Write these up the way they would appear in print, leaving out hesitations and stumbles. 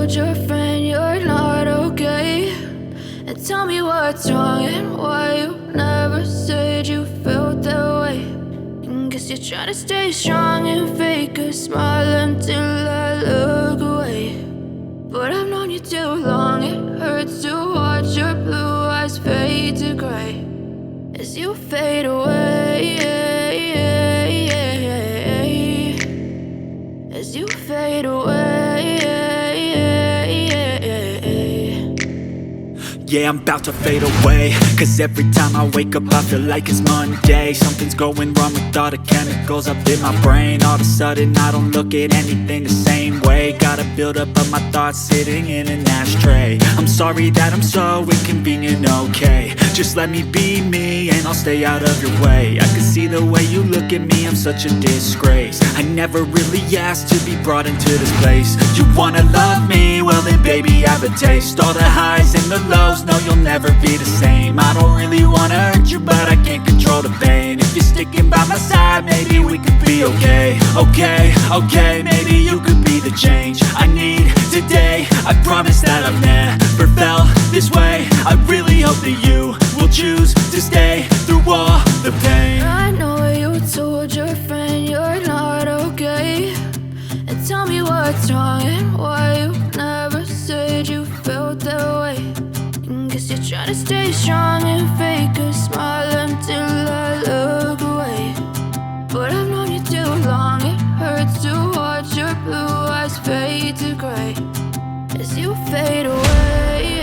told your friend you're not okay? And tell me what's wrong and why you never said you felt that way. And guess you're trying to stay strong and fake a smile until I look away. But I've known you too long, it hurts to watch your blue eyes fade to gray as you fade away, as you fade away. Yeah, I'm about to fade away, cause every time I wake up I feel like it's Monday. Something's going wrong with all the chemicals up in my brain. All of a sudden I don't look at anything the same way. Got a buildup of my thoughts sitting in an ashtray. I'm sorry that I'm so inconvenient, okay? Just let me be me and I'll stay out of your way. I can see the way you look at me, I'm such a disgrace. I never really asked to be brought into this place. You wanna love me? Well then baby have a taste. All the highs and the lows, no you'll never be the same. I don't really wanna hurt you but I can't control the pain. If you're sticking by my side maybe we could be okay. Okay, maybe you could be the change I need today. I promise that I've never felt this way. I really hope that you will choose to stay through all the pain. I know you told your friend you're not okay. And tell me what's wrong and why you never said you felt that way. And guess you're trying to stay strong and fake a smile until I look away. But I've known you too long, it hurts to watch your blue eyes fade to gray as you fade away,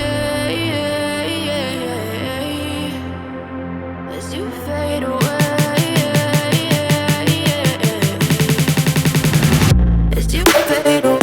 as you fade away, as you fade away.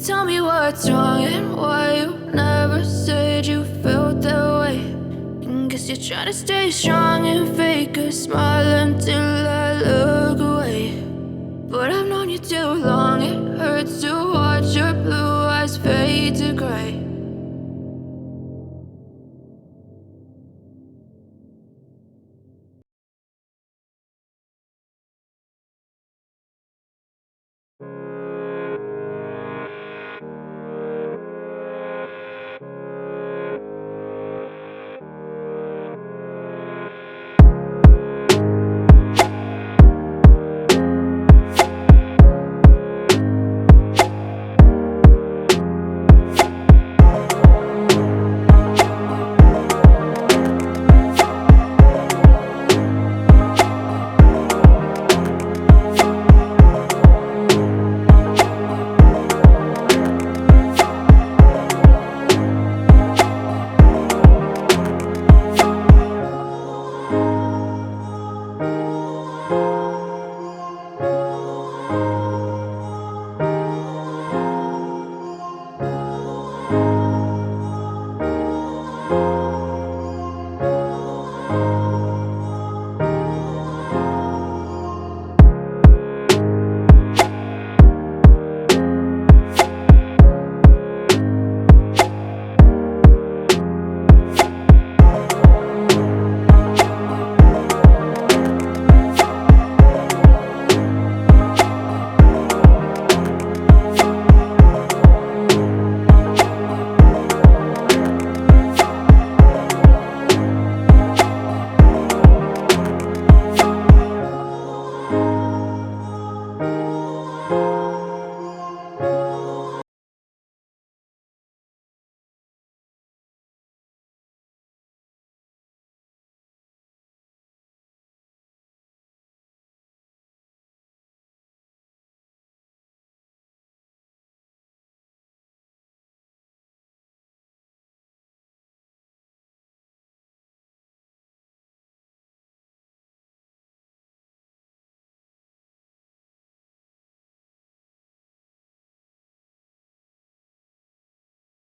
Tell me what's wrong and why you never said you felt that way. And guess you're trying to stay strong and fake a smile until I look away. But I've known you too long, it hurts to watch your blue eyes fade to gray